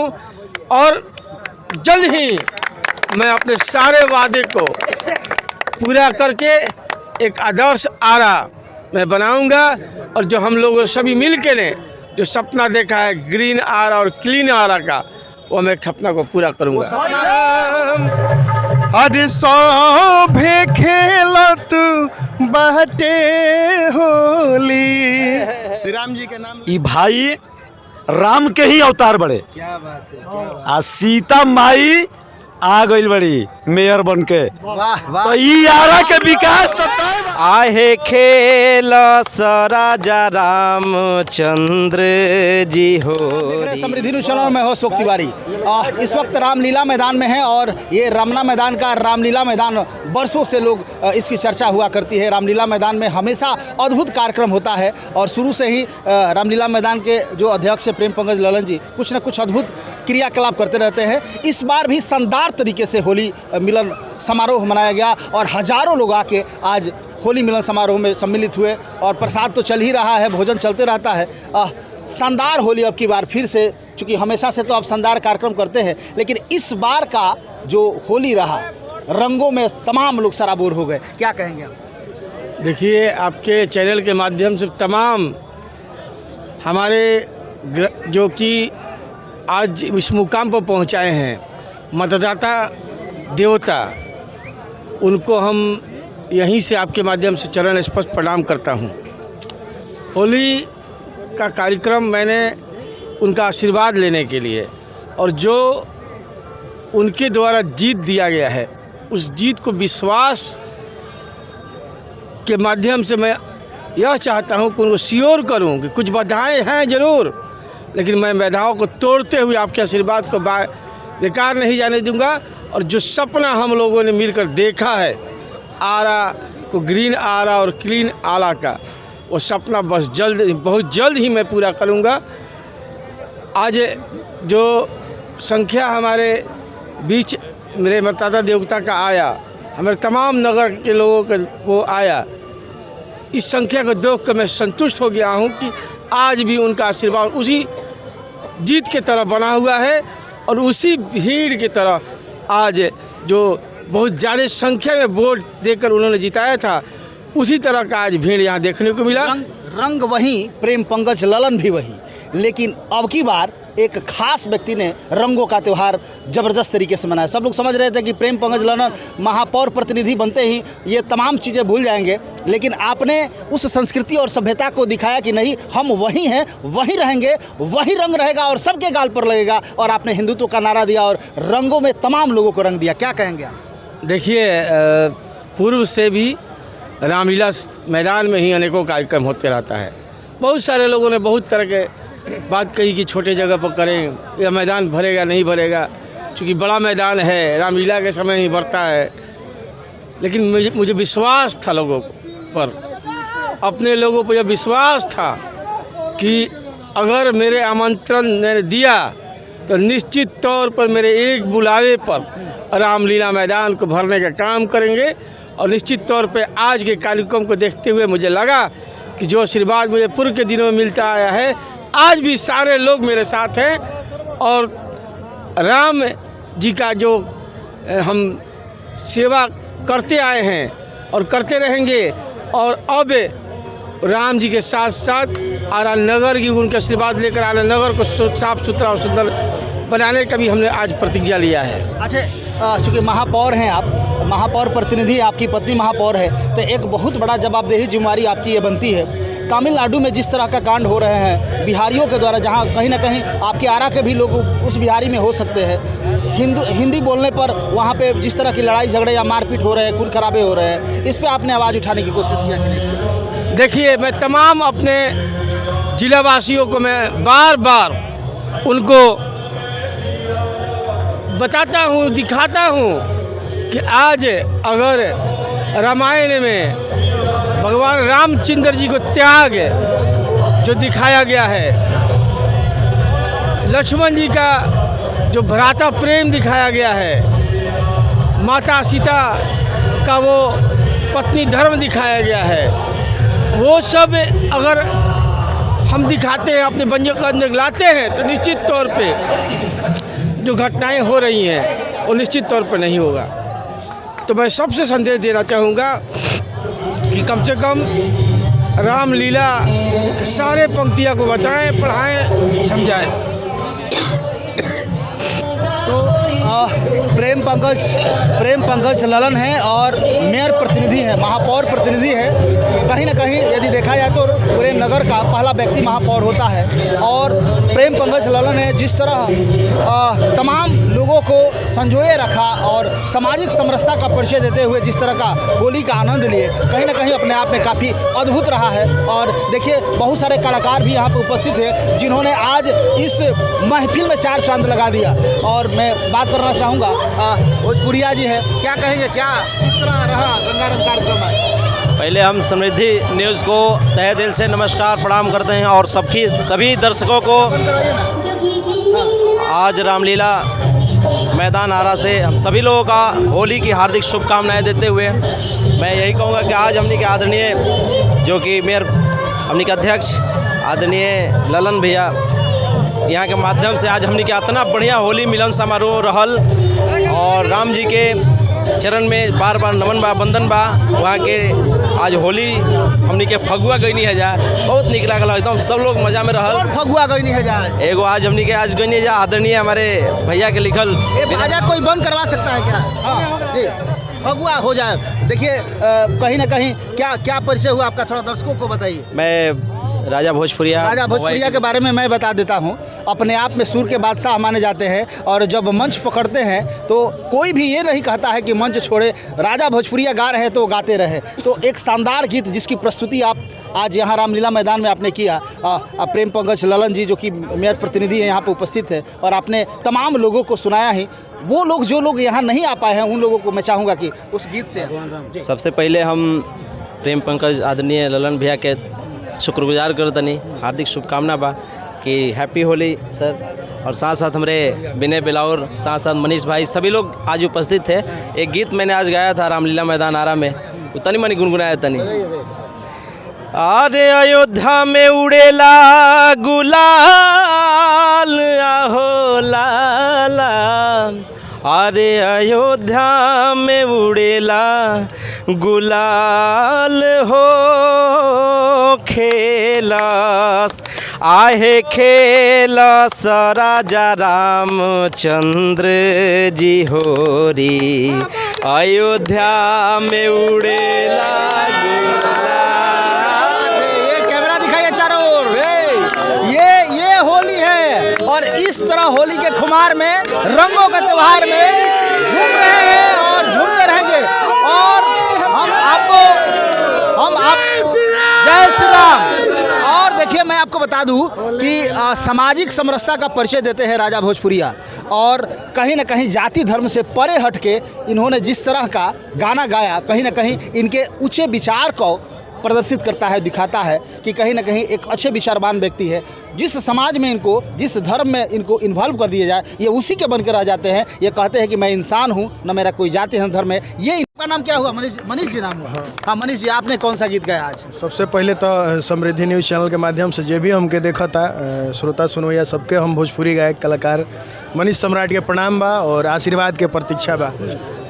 हूँ और जल्द ही मैं अपने सारे वादे को पूरा करके एक आदर्श आरा मैं बनाऊंगा। और जो हम लोग सभी मिल के ने जो सपना देखा है ग्रीन आरा और क्लीन आरा का, वो मैं सपना को पूरा करूंगा। अरे सौभे खेलत बाटे होली। श्री राम जी के नाम ई भाई राम के ही अवतार बड़े। क्या बात है, आ सीता माई आ गई बड़ी मेयर बन के। वाह वाह। तो ई आरा के विकास तो आहे खेल राजा रामचंद्र जी हो। देख रहे हैं समृद्धि न्यूज़ चैनल में हो अशोक तिवारी। इस वक्त रामलीला मैदान में है और ये रमना मैदान का रामलीला मैदान बरसों से लोग इसकी चर्चा हुआ करती है। रामलीला मैदान में हमेशा अद्भुत कार्यक्रम होता है और शुरू से ही रामलीला मैदान के जो अध्यक्ष प्रेम पंकज ललन जी कुछ न कुछ अद्भुत क्रियाकलाप करते रहते हैं। इस बार भी शानदार तरीके से होली मिलन समारोह मनाया गया और हजारों लोग आके आज होली मिलन समारोह में सम्मिलित हुए और प्रसाद तो चल ही रहा है, भोजन चलते रहता है। शानदार होली अब की बार फिर से, चूँकि हमेशा से तो आप शानदार कार्यक्रम करते हैं, लेकिन इस बार का जो होली रहा रंगों में तमाम लोग सराबोर हो गए। क्या कहेंगे आप? देखिए, आपके चैनल के माध्यम से तमाम हमारे जो कि आज इस मुकाम पर पहुंचाए हैं मतदाता देवता, उनको हम यहीं से आपके माध्यम से चरण स्पर्श प्रणाम करता हूं। होली का कार्यक्रम मैंने उनका आशीर्वाद लेने के लिए और जो उनके द्वारा जीत दिया गया है उस जीत को विश्वास के माध्यम से मैं यह चाहता हूं कि उनको श्योर करूं कि कुछ बाधाएं हैं ज़रूर, लेकिन मैं बाधाओं को तोड़ते हुए आपके आशीर्वाद को बेकार नहीं जाने दूंगा। और जो सपना हम लोगों ने मिलकर देखा है आरा को ग्रीन आरा और क्लीन आरा का, वो सपना बस बहुत जल्द ही मैं पूरा करूंगा। आज जो संख्या हमारे बीच मेरे मतदाता देवता का आया, हमारे तमाम नगर के लोगों के वो आया, इस संख्या को देख कर मैं संतुष्ट हो गया हूं कि आज भी उनका आशीर्वाद उसी जीत की तरह बना हुआ है और उसी भीड़ की तरह आज जो बहुत ज़्यादा संख्या में वोट देकर उन्होंने जिताया था, उसी तरह का आज भीड़ यहाँ देखने को मिला। रंग वही, प्रेम पंकज ललन भी वही, लेकिन अब की बार एक खास व्यक्ति ने रंगों का त्यौहार ज़बरदस्त तरीके से मनाया। सब लोग समझ रहे थे कि प्रेम पंकज ललन महापौर प्रतिनिधि बनते ही ये तमाम चीज़ें भूल जाएंगे, लेकिन आपने उस संस्कृति और सभ्यता को दिखाया कि नहीं, हम वही हैं, वही रहेंगे, वही रंग रहेगा और सबके गाल पर लगेगा। और आपने हिंदुत्व का नारा दिया और रंगों में तमाम लोगों को रंग दिया। क्या कहेंगे आप? देखिए, पूर्व से भी रामलीला मैदान में ही अनेकों कार्यक्रम होते रहता है। बहुत सारे लोगों ने बहुत तरह के बात कही कि छोटे जगह पर करें, यह मैदान भरेगा नहीं भरेगा, क्योंकि बड़ा मैदान है, रामलीला के समय नहीं भरता है। लेकिन मुझे विश्वास था लोगों पर, अपने लोगों पर यह विश्वास था कि अगर मेरे आमंत्रण मैंने दिया तो निश्चित तौर पर मेरे एक बुलावे पर रामलीला मैदान को भरने का काम करेंगे। और निश्चित तौर पे आज के कार्यक्रम को देखते हुए मुझे लगा कि जो आशीर्वाद मुझे पूर्व के दिनों में मिलता आया है, आज भी सारे लोग मेरे साथ हैं और राम जी का जो हम सेवा करते आए हैं और करते रहेंगे। और अब राम जी के साथ साथ आरा नगर की उनका आशीर्वाद लेकर आरा नगर को साफ सुथरा और सुंदर बनाने का भी हमने आज प्रतिज्ञा लिया है। अच्छा, चूँकि महापौर हैं आप, महापौर प्रतिनिधि, आपकी पत्नी महापौर है, तो एक बहुत बड़ा जवाबदेही जिम्मेवारी आपकी ये बनती है। तमिलनाडु में जिस तरह का कांड हो रहे हैं बिहारियों के द्वारा, जहाँ कहीं ना कहीं आपके आरा के भी लोग उस बिहारी में हो सकते हैं, हिंदी बोलने पर वहाँ पे जिस तरह की लड़ाई झगड़े या मारपीट हो रहे हैं, खून खराबे हो रहे हैं, इस पर आपने आवाज़ उठाने की कोशिश किया कि नहीं? देखिए, मैं तमाम अपने जिलावासियों को मैं बार बार उनको बताता हूँ, दिखाता हूँ कि आज अगर रामायण में भगवान रामचंद्र जी को त्याग जो दिखाया गया है, लक्ष्मण जी का जो भ्राता प्रेम दिखाया गया है, माता सीता का वो पत्नी धर्म दिखाया गया है, वो सब अगर हम दिखाते हैं, अपने बंजों को अंदर लाते हैं, तो निश्चित तौर पे जो घटनाएं हो रही हैं वो निश्चित तौर पर नहीं होगा। तो मैं सबसे संदेश देना चाहूँगा कि कम से कम रामलीला के सारे पंक्तियाँ को बताएं, पढ़ाएं, समझाएं। तो प्रेम पंकज ललन है और मेयर प्रतिनिधि है, महापौर प्रतिनिधि है। कहीं ना कहीं यदि देखा जाए तो पूरे नगर का पहला व्यक्ति महापौर होता है और प्रेम पंकज ललन है जिस तरह तमाम लोगों को संजोए रखा और सामाजिक समरसता का परिचय देते हुए जिस तरह का होली का आनंद लिए, कहीं ना कहीं अपने आप में काफ़ी अद्भुत रहा है। और देखिए बहुत सारे कलाकार भी यहाँ पर उपस्थित हैं जिन्होंने आज इस महफिल में चार चांद लगा दिया। और मैं बात करना चाहूँगा भोजपुरिया जी है, क्या कहेंगे, क्या किस तरह रहा रंगारंग कार्यक्रम है? पहले हम समृद्धि न्यूज़ को तहे दिल से नमस्कार प्रणाम करते हैं और सभी दर्शकों को आज रामलीला मैदान आरा से हम सभी लोगों का होली की हार्दिक शुभकामनाएं देते हुए मैं यही कहूँगा कि आज हमने के आदरणीय जो कि मेयर हमने के अध्यक्ष आदरणीय ललन भैया यहाँ के माध्यम से आज हमने के इतना बढ़िया होली मिलन समारोह रहल और राम जी के चरण में बार बार नमन बा, वंदन बा। वहाँ के आज होली हमनी के फगुआ गईनी है जा, बहुत निक लागल, एकदम सब लोग मजा में रहल। और फगुआ गईनी है जा एगो आज हमनी के आज गईनी जा आदरणीय हमारे भैया के लिखल बाजा कोई बंद करवा सकता है क्या? हाँ जी, फगुआ हो जाए। देखिए कहीं ना कहीं क्या परिचय हुआ आपका, थोड़ा दर्शकों को बताइए। मैं राजा भोजपुरिया के बारे में मैं बता देता हूँ। अपने आप में सुर के बादशाह माने जाते हैं और जब मंच पकड़ते हैं तो कोई भी ये नहीं कहता है कि मंच छोड़े, राजा भोजपुरिया गा रहे हैं तो गाते रहे। तो एक शानदार गीत जिसकी प्रस्तुति आप आज यहाँ रामलीला मैदान में आपने किया। प्रेम पंकज ललन जी जो कि मेयर प्रतिनिधि हैं यहाँ पर उपस्थित है और आपने तमाम लोगों को सुनाया ही। वो लोग जो लोग यहाँ नहीं आ पाए हैं उन लोगों को मैं चाहूँगा कि उस गीत से सबसे पहले हम प्रेम पंकज आदरणीय ललन भैया के शुक्रगुजार करतनी, हार्दिक शुभकामना बा कि हैप्पी होली सर। और साथ साथ हमारे विनय बिलाउर, साथ साथ मनीष भाई, सभी लोग आज उपस्थित थे। एक गीत मैंने आज गाया था रामलीला मैदान आरा में, उतनी मनी गुनगुनाया तनी। अरे अयोध्या में उड़ेला गुलाल आहो लाला, अरे अयोध्या में उड़ेला गुलाल हो खेलस आहे खेलस राजा रामचंद्र जी होरी, अयोध्या में उड़ेला गुलाल। ये कैमरा दिखाइए चारों ओर, ये होली है और इस तरह होली के खुमार में, रंगों के त्योहार में झूम रहे हैं और झूमते रहेंगे। और हम जय श्री राम। और देखिए मैं आपको बता दूं कि सामाजिक समरसता का परिचय देते हैं राजा भोजपुरिया और कहीं ना कहीं जाति धर्म से परे हट के इन्होंने जिस तरह का गाना गाया, कहीं ना कहीं इनके ऊंचे विचार को प्रदर्शित करता है, दिखाता है कि कहीं ना कहीं एक अच्छे विचारवान व्यक्ति है। जिस समाज में इनको, जिस धर्म में इनको इन्वॉल्व कर दिया जाए, ये उसी के बन के रह जाते हैं। ये कहते हैं कि मैं इंसान हूँ, न मेरा कोई जाति है, धर्म है। ये इनका नाम क्या हुआ? मनीष जी नाम हुआ। हाँ मनीष जी, आपने कौन सा गीत गाया आज? सबसे पहले तो समृद्धि न्यूज़ चैनल के माध्यम से जो भी हमके देखा था श्रोता सुनवैया सबके हम भोजपुरी गायक कलाकार मनीष सम्राट के प्रणाम बा और आशीर्वाद के प्रतीक्षा बा।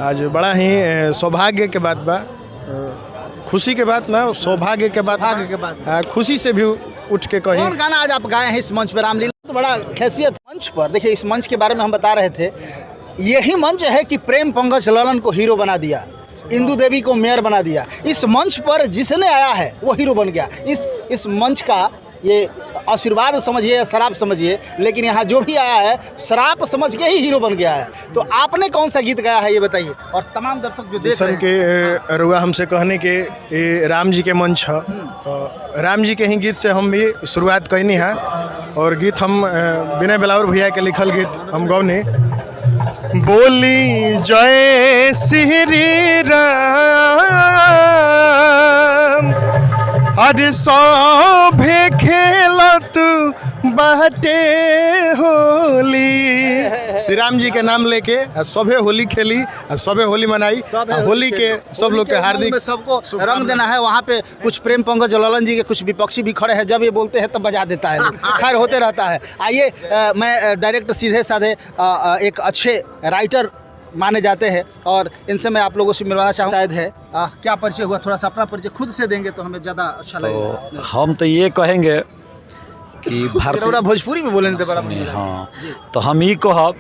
आज बड़ा ही सौभाग्य के बात बा, खुशी के बात ना, सौभाग्य के बात, खुशी से भी उठ के कहीं। कौन गाना आज आप गाए हैं इस मंच पर? रामलीला तो बड़ा खैसियत मंच पर। देखिए इस मंच के बारे में हम बता रहे थे, यही मंच है कि प्रेम पंकज ललन को हीरो बना दिया, इंदू देवी को मेयर बना दिया। इस मंच पर जिसने आया है वो हीरो बन गया। इस मंच का ये आशीर्वाद समझिए या शराब समझिए, लेकिन यहाँ जो भी आया है शराब समझ के ही हीरो बन गया है। तो आपने कौन सा गीत गाया है ये बताइए, और तमाम दर्शक जो देख रहे हैं के रुआ हमसे कहने के ये राम जी के मंच है, तो राम जी के ही गीत से हम भी शुरुआत करनी है। और गीत हम विनय बिलाउर भैया के लिखल गीत हम गौने। बोली जय श्री राम, अरे सभे खेलत बाटे होली, श्री राम जी के नाम लेके सबे होली खेली, सबे होली मनाई। होली के सब लोग के हार्दिक सबको रंग देना है। वहाँ पे कुछ प्रेम पंकज ललन जी के कुछ विपक्षी भी खड़े हैं, जब ये बोलते हैं तब बजा देता है। खैर होते रहता है। आइए मैं डायरेक्ट सीधे साधे एक अच्छे राइटर माने जाते हैं और इनसे मैं आप लोगों से मिलवाना चाहूँ। शायद है क्या परिचय हुआ, थोड़ा सा अपना परिचय खुद से देंगे तो हमें ज़्यादा अच्छा लगेगा। तो हम तो ये कहेंगे कि भारतीय भोजपुरी में बोलेंगे तो बड़ा बढ़िया। हाँ, तो हम ये कहब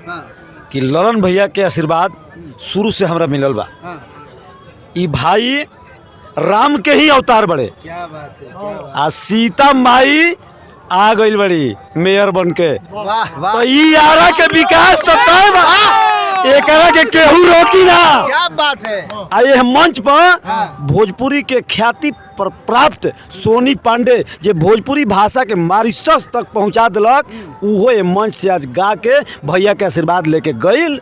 कि ललन भैया के आशीर्वाद शुरू से हमरा मिलल बा। ई भाई राम के ही अवतार बड़े। क्या बात है, आ सीता माई आ गई बड़ी मेयर बन के। वाह वाह, तो ई आरा के विकास तो तय बा, एकरा के केहू रोकी ना। क्या बात है। आ ये मंच पर भोजपुरी के ख्याति पर प्राप्त सोनी पांडे जे भोजपुरी भाषा के मारिस्टस तक पहुंचा दिलक, उहो ये मंच से आज गा के भैया के आशीर्वाद लेके गईल।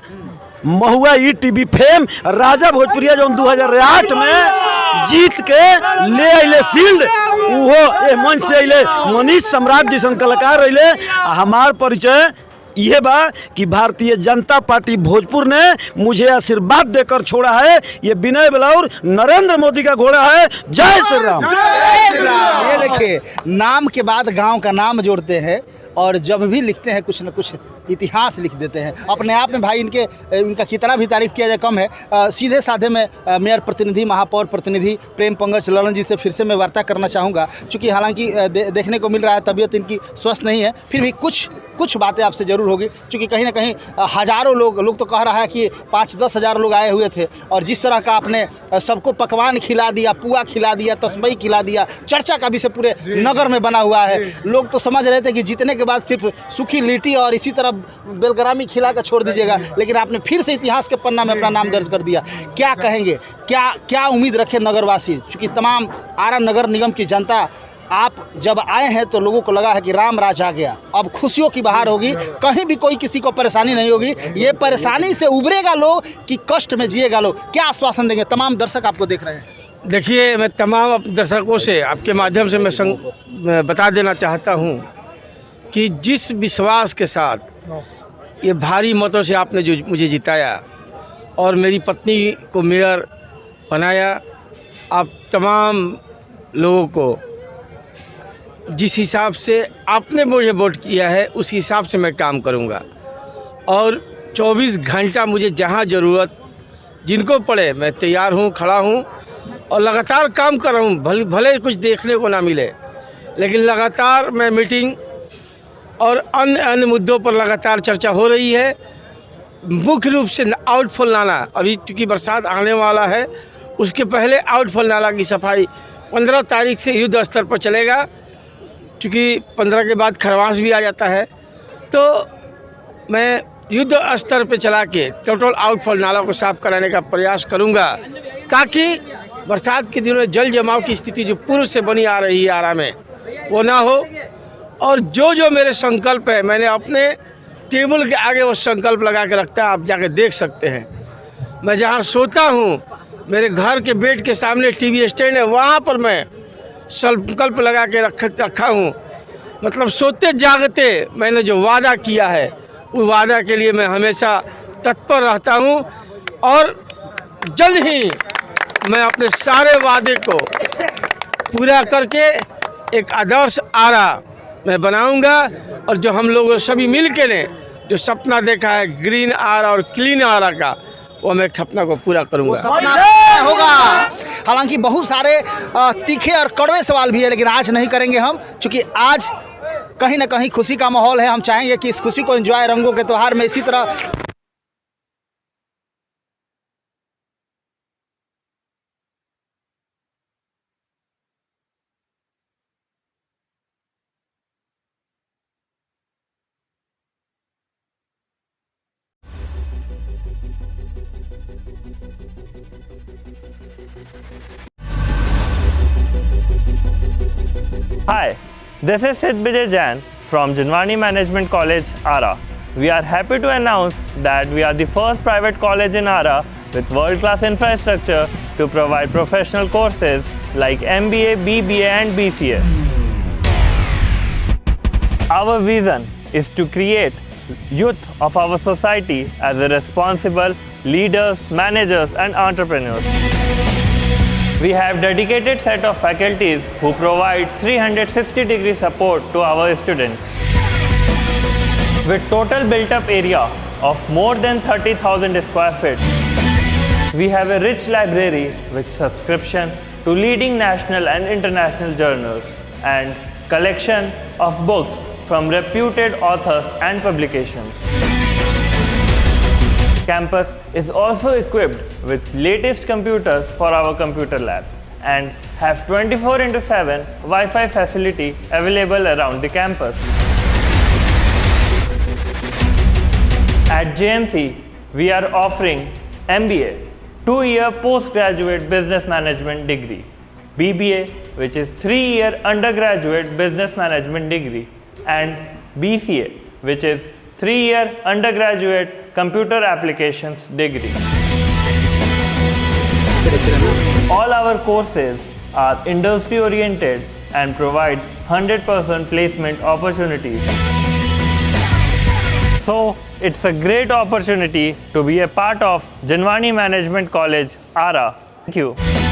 महुआ ई टीवी फेम राजा भोजपुरिया जो 2008 में जीत के ले अले शील्ड, उहो ये मंच से अले मनीष सम्राट जैसन कलाकार अले। हमार परिचय ये बा कि भारतीय जनता पार्टी भोजपुर ने मुझे आशीर्वाद देकर छोड़ा है। ये विनय बलौर नरेंद्र मोदी का घोड़ा है। जय श्री राम। ये देखिए, नाम के बाद गांव का नाम जोड़ते हैं और जब भी लिखते हैं कुछ न कुछ इतिहास लिख देते हैं अपने आप में। भाई इनका कितना भी तारीफ किया जाए कम है। सीधे साधे में मेयर प्रतिनिधि, महापौर प्रतिनिधि प्रेम पंकज ललन जी से फिर से मैं वार्ता करना चाहूँगा, क्योंकि हालांकि देखने को मिल रहा है तबीयत इनकी स्वस्थ नहीं है, फिर भी कुछ बातें आपसे ज़रूर होगी, क्योंकि कहीं ना कहीं हज़ारों लोग तो कह रहा है कि 5-10 हज़ार लोग आए हुए थे और जिस तरह का आपने सबको पकवान खिला दिया, पुआ खिला दिया, तस्मई खिला दिया, चर्चा का विषय पूरे नगर में बना हुआ है। लोग तो समझ रहे थे कि जीतने के बाद सिर्फ सूखी लिट्टी और इसी तरह बेलग्रामी खिला कर छोड़ दीजिएगा, लेकिन आपने फिर से इतिहास के पन्ना में अपना नाम दर्ज कर दिया। क्या कहेंगे, क्या उम्मीद रखे नगरवासी, चूँकि तमाम आरा नगर निगम की जनता, आप जब आए हैं तो लोगों को लगा है कि राम राज आ गया, अब खुशियों की बहार होगी, कहीं भी कोई किसी को परेशानी नहीं होगी, ये परेशानी से उभरेगा लोग कि कष्ट में जिएगा लोग, क्या आश्वासन देंगे? तमाम दर्शक आपको देख रहे हैं। देखिए, मैं तमाम दर्शकों से आपके माध्यम से मैं बता देना चाहता हूँ कि जिस विश्वास के साथ ये भारी मतों से आपने जो मुझे जिताया और मेरी पत्नी को मेयर बनाया, आप तमाम लोगों को जिस हिसाब से आपने मुझे वोट किया है उस हिसाब से मैं काम करूंगा और 24 घंटा मुझे जहां ज़रूरत जिनको पड़े मैं तैयार हूं, खड़ा हूं और लगातार काम कर रहा हूं। भले कुछ देखने को ना मिले, लेकिन लगातार मैं मीटिंग और अन्य मुद्दों पर लगातार चर्चा हो रही है। मुख्य रूप से आउटफॉल नाला, अभी चूँकि बरसात आने वाला है, उसके पहले आउटफॉल नाला की सफाई 15 तारीख से युद्ध स्तर पर चलेगा, चूँकि 15 के बाद खरवास भी आ जाता है, तो मैं युद्ध स्तर पे चला के टोटल आउटफॉल नाला को साफ कराने का प्रयास करूंगा, ताकि बरसात के दिनों में जल जमाव की स्थिति जो पूर्व से बनी आ रही है आरा में वो ना हो। और जो मेरे संकल्प है, मैंने अपने टेबल के आगे वो संकल्प लगा के रखता है, आप जाके देख सकते हैं। मैं जहाँ सोता हूँ, मेरे घर के बेड के सामने टीवी स्टैंड है, वहाँ पर मैं संकल्प लगा के रखा हूँ। मतलब सोते जागते मैंने जो वादा किया है उस वादा के लिए मैं हमेशा तत्पर रहता हूँ और जल्द ही मैं अपने सारे वादे को पूरा करके एक आदर्श आरा मैं बनाऊंगा। और जो हम लोग सभी मिल के ने जो सपना देखा है ग्रीन आरा और क्लीन आरा का, वो मैं सपना को पूरा करूंगा। सपना होगा। हालांकि बहुत सारे तीखे और कड़वे सवाल भी है, लेकिन आज नहीं करेंगे हम, क्योंकि आज कहीं ना कहीं खुशी का माहौल है। हम चाहेंगे कि इस खुशी को एंजॉय, रंगों के त्यौहार में इसी तरह Hi, this is Sid Vijay Jain from Jinwani Management College, Ara. We are happy to announce that we are the first private college in Ara with world-class infrastructure to provide professional courses like MBA, BBA and BCA. Our vision is to create youth of our society as a responsible leaders, managers and entrepreneurs. We have dedicated set of faculties who provide 360-degree support to our students. With total built-up area of more than 30,000 square feet, we have a rich library with subscription to leading national and international journals and collection of books from reputed authors and publications. Campus is also equipped with latest computers for our computer lab and have 24/7 Wi-Fi facility available around the campus. At JMC, we are offering MBA, 2-year postgraduate business management degree, BBA, which is 3-year undergraduate business management degree, and BCA, which is 3-year undergraduate computer applications degree. All our courses are industry oriented and provides 100% placement opportunities. So it's a great opportunity to be a part of Janwani Management College, ARA. Thank you.